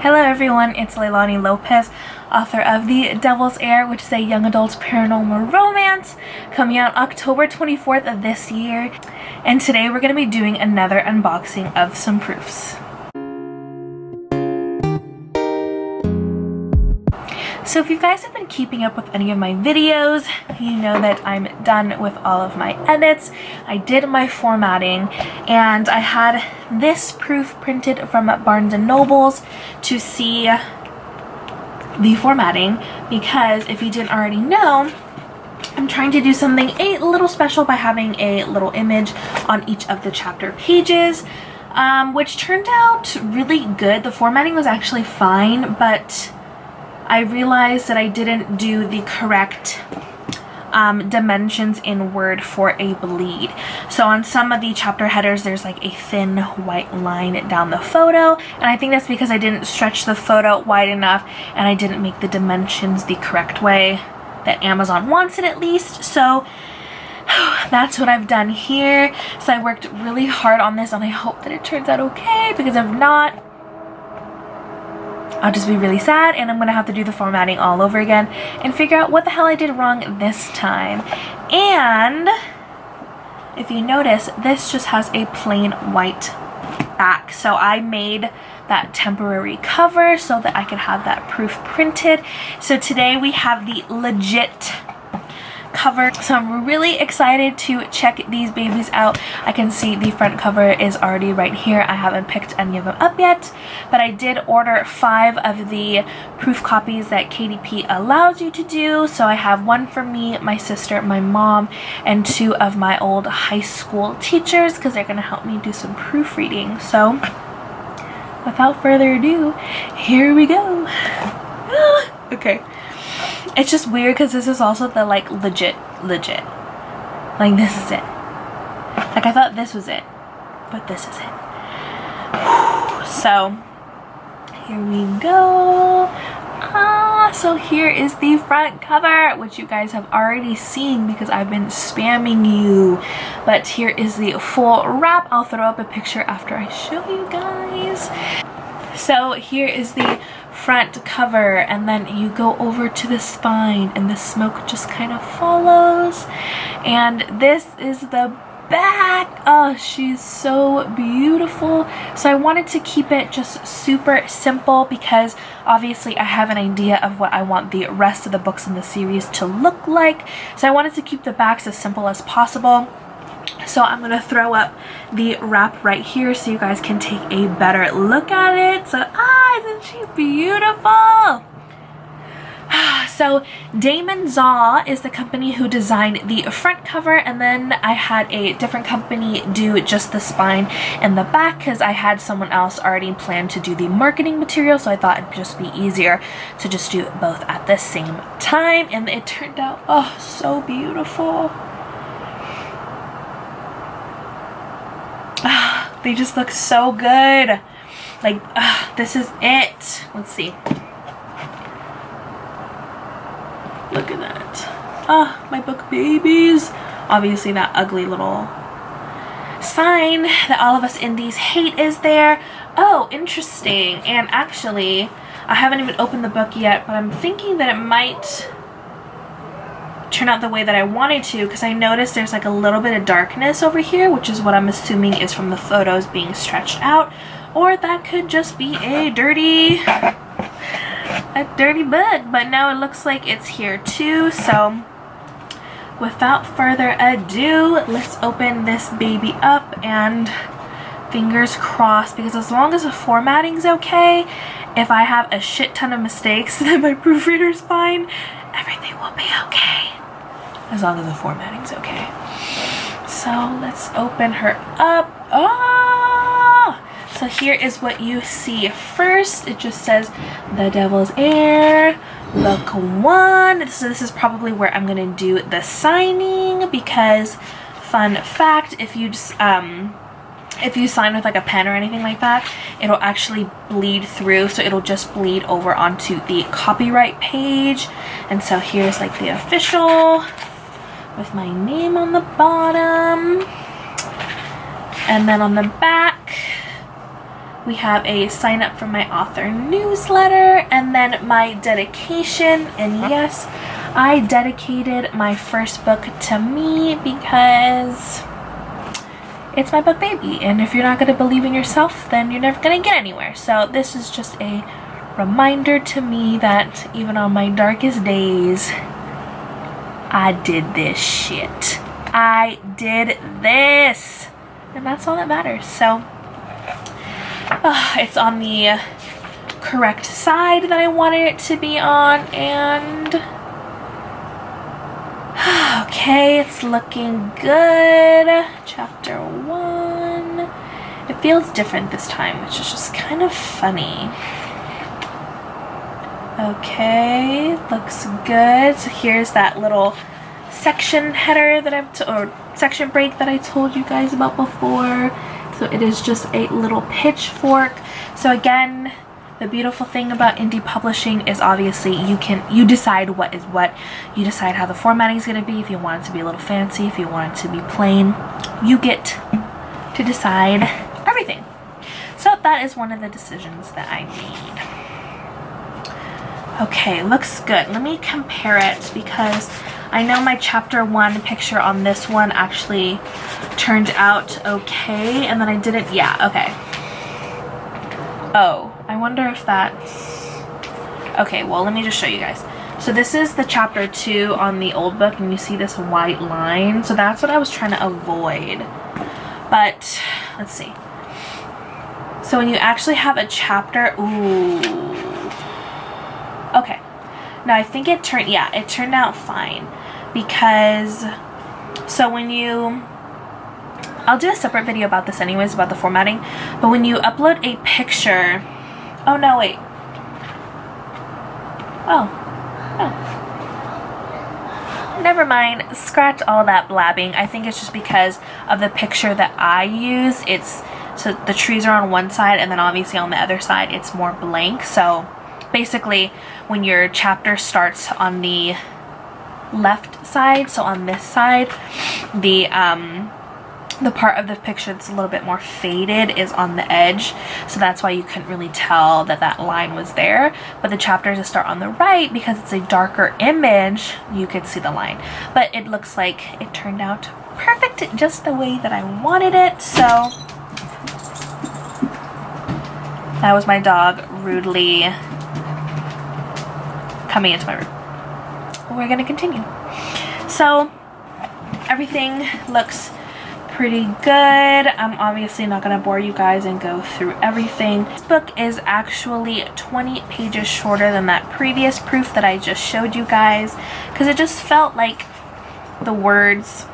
Hello everyone, it's Leilani Lopez, author of The Devil's Heir, which is a young adult paranormal romance coming out October 24th of this year. And today we're going to be doing another unboxing of some proofs. So if you guys have been keeping up with any of my videos, you know that I'm done with all of my edits. I did my formatting and I had this proof printed from Barnes & Nobles to see the formatting, because if you didn't already know, I'm trying to do something a little special by having a little image on each of the chapter pages, which turned out really good. The formatting was actually fine, but I realized that I didn't do the correct dimensions in Word for a bleed. So on some of the chapter headers, there's like a thin white line down the photo, and I think that's because I didn't stretch the photo wide enough and I didn't make the dimensions the correct way that Amazon wants it, at least. So that's what I've done here. So I worked really hard on this and I hope that it turns out okay, because if not, I'll just be really sad and I'm gonna have to do the formatting all over again and figure out what the hell I did wrong this time. And if you notice, this just has a plain white back. So I made that temporary cover so that I could have that proof printed. So today we have the legit cover, so I'm really excited to check these babies out. I can see the front cover is already right here. I haven't picked any of them up yet, but I did order 5 of the proof copies that KDP allows you to do. So I have 1 for me, my sister, my mom, and 2 of my old high school teachers, because they're going to help me do some proofreading. So without further ado, here we go. Okay. It's just weird because this is also the like legit. Like this is it. Like I thought this was it, but this is it. So here we go. So here is the front cover, which you guys have already seen because I've been spamming you. But here is the full wrap. I'll throw up a picture after I show you guys. So here is the front cover, and then you go over to the spine and the smoke just kind of follows, and this is the back. Oh, she's so beautiful. So I wanted to keep it just super simple because obviously I have an idea of what I want the rest of the books in the series to look like, so I wanted to keep the backs as simple as possible. So I'm going to throw up the wrap right here so you guys can take a better look at it. So, isn't she beautiful? So Damon Zaw is the company who designed the front cover, and then I had a different company do just the spine and the back because I had someone else already planned to do the marketing material, so I thought it'd just be easier to just do both at the same time, and it turned out, oh, so beautiful. They just look so good. Like, this is it. Let's see. Look at that. My book babies. Obviously that ugly little sign that all of us indies hate is there. Oh, interesting. And actually, I haven't even opened the book yet, but I'm thinking that it might turn out the way that I wanted to, because I noticed there's like a little bit of darkness over here, which is what I'm assuming is from the photos being stretched out, or that could just be a dirty book, but now it looks like it's here too. So without further ado, let's open this baby up, and fingers crossed, because as long as the formatting's okay, if I have a shit ton of mistakes that my proofreader's fine, everything will be okay. As long as the formatting's okay. So let's open her up. So here is what you see first. It just says The Devil's Heir, Book 1. So this is probably where I'm gonna do the signing, because fun fact, if you just if you sign with like a pen or anything like that, it'll actually bleed through, so it'll just bleed over onto the copyright page. And so here's like the official with my name on the bottom, and then on the back We have a sign up for my author newsletter, and then my dedication. And yes, I dedicated my first book to me because it's my book baby, and if you're not going to believe in yourself, then you're never going to get anywhere. So this is just a reminder to me that even on my darkest days, I did this shit. I did this, and that's all that matters. So it's on the correct side that I wanted it to be on, and okay, it's looking good. Chapter 1. It feels different this time, which is just kind of funny. Okay, looks good. So here's that little section header that or section break that I told you guys about before. So it is just a little pitchfork. So again, the beautiful thing about indie publishing is obviously you decide what is what. You decide how the formatting is going to be. If you want it to be a little fancy, if you want it to be plain, you get to decide everything. So that is one of the decisions that I made. Okay, looks good. Let me compare it because I know my chapter 1 picture on this one actually turned out okay, and then I didn't. Yeah, okay. Oh, I wonder if that's... Okay, well, let me just show you guys. So this is the chapter 2 on the old book, and you see this white line. So that's what I was trying to avoid. But, let's see. So when you actually have a chapter... Ooh. Okay. Now, I think it turned out fine. Because, so when you... I'll do a separate video about this anyways, about the formatting. But when you upload a picture... Oh, no, wait. Oh. Never mind. Scratch all that blabbing. I think it's just because of the picture that I use. So the trees are on one side, and then obviously on the other side it's more blank. So basically, when your chapter starts on the left side, so on this side, the part of the picture that's a little bit more faded is on the edge, so that's why you couldn't really tell that line was there. But the chapters that start on the right, because it's a darker image, you could see the line. But it looks like it turned out perfect, just the way that I wanted it. So that was my dog rudely coming into my room. We're gonna continue. So everything looks pretty good. I'm obviously not gonna bore you guys and go through everything. This book is actually 20 pages shorter than that previous proof that I just showed you guys, because it just felt like the words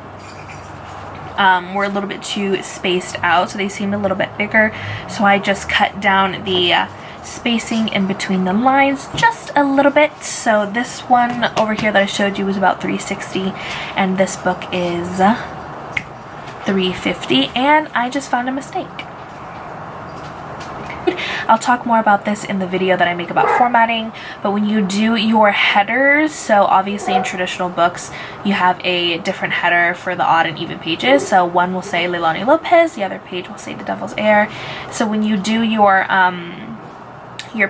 were a little bit too spaced out, so they seemed a little bit bigger. So I just cut down the spacing in between the lines just a little bit. So this one over here that I showed you was about 360, and this book is 350, and I just found a mistake. I'll talk more about this in the video that I make about formatting, but when you do your headers, so obviously in traditional books you have a different header for the odd and even pages. So one will say Leilani Lopez, the other page will say The Devil's Heir. So when you do your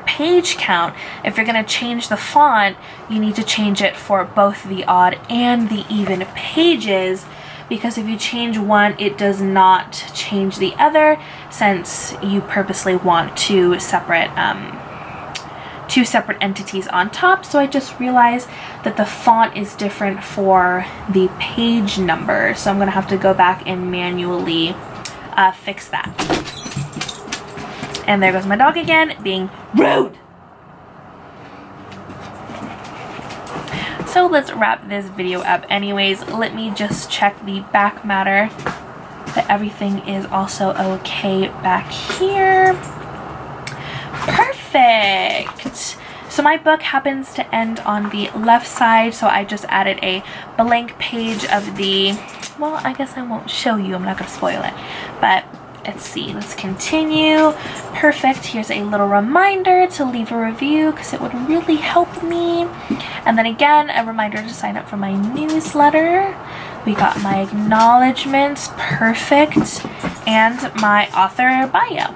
page count, if you're going to change the font, you need to change it for both the odd and the even pages, because if you change one, it does not change the other, since you purposely want two separate entities on top. So I just realized that the font is different for the page number, so I'm gonna have to go back and manually fix that. And there goes my dog again, being rude. So let's wrap this video up anyways. Let me just check the back matter, that everything is also okay back here. Perfect. So my book happens to end on the left side, so I just added a blank page of the, well, I guess I won't show you, I'm not going to spoil it, but let's see, let's continue. Perfect. Here's a little reminder to leave a review, because it would really help me. And then again, a reminder to sign up for my newsletter. We got my acknowledgements, perfect, and my author bio.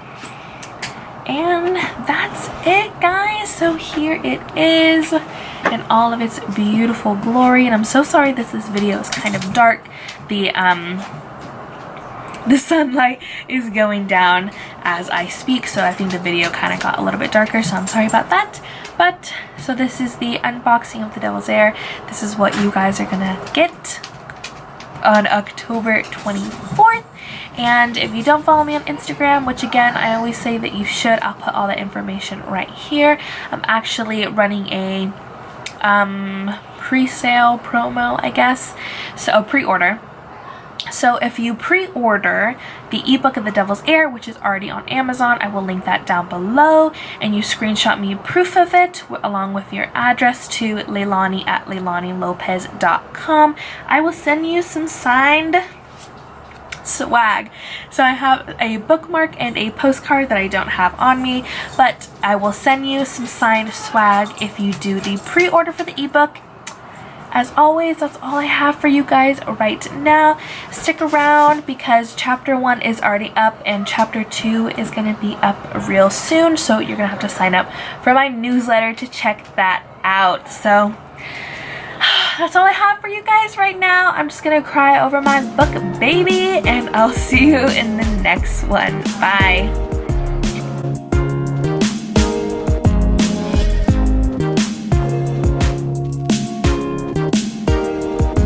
And that's it, guys. So here it is in all of its beautiful glory. And I'm so sorry this video is kind of dark. The sunlight is going down as I speak, so I think the video kind of got a little bit darker, so I'm sorry about that. But so this is the unboxing of the Devil's Air. This is what you guys are gonna get on October 24th. And if you don't follow me on Instagram, which again I always say that you should, I'll put all the information right here. I'm actually running a pre-sale promo, I guess, so pre-order. So if you pre-order the ebook of the Devil's Air, which is already on Amazon, I will link that down below, and you screenshot me proof of it along with your address to leilani@leilanilopez.com, I will send you some signed swag. So I have a bookmark and a postcard that I don't have on me, but I will send you some signed swag if you do the pre-order for the ebook. As always, that's all I have for you guys right now. Stick around because chapter 1 is already up and chapter 2 is going to be up real soon. So you're going to have to sign up for my newsletter to check that out. So that's all I have for you guys right now. I'm just going to cry over my book, baby. And I'll see you in the next one. Bye.